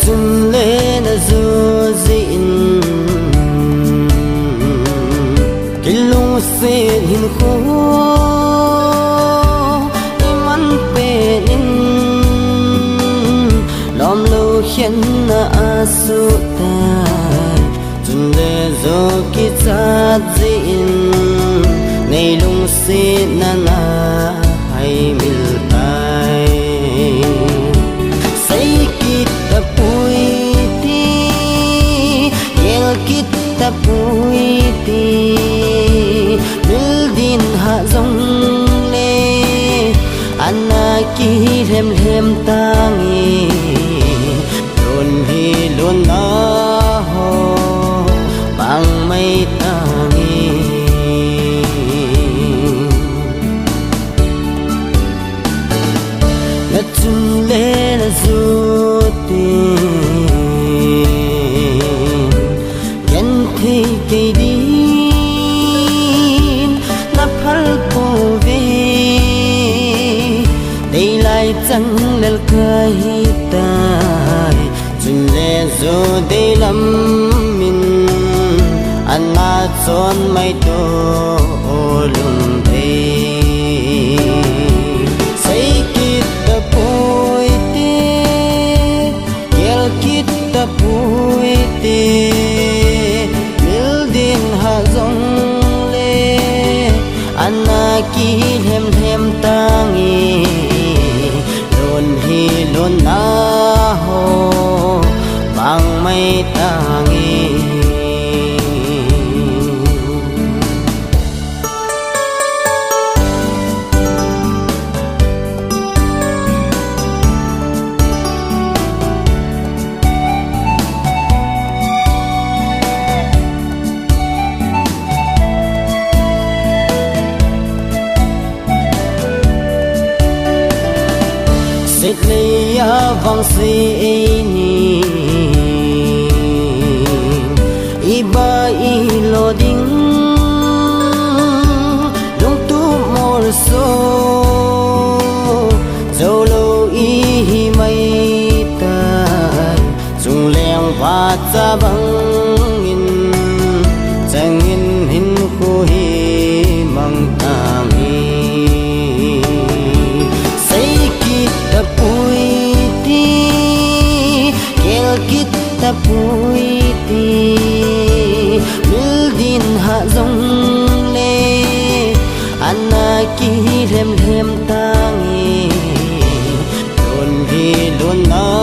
chung lên dù dịn cái lung xe hình khô im ăn bề in lom lâu khiến na su tai chung lên dù cái cha dịn này lung xe na na hay mil tai kita puiti bildin ha zong le anaki hem hem tangi lon hi lon na ho bang mai tangi na chung le na zu ti cây đi nắp hal cô về đây lại chẳng lel kai tai chung le zo đây lắm min an ma chon mai to lum thế say kita poite yel kita poite ha zong le anaki hem hem tangi lon hi lon na ho bang mai tangi ya vang se ni iba ilo ding lung tu mor so zolo i mai tai chung leng va cha bang in chang in hin khu hi mang tam hi say kita kita puiti bildin ha zong le anaki hem hem tangi lon hi lon na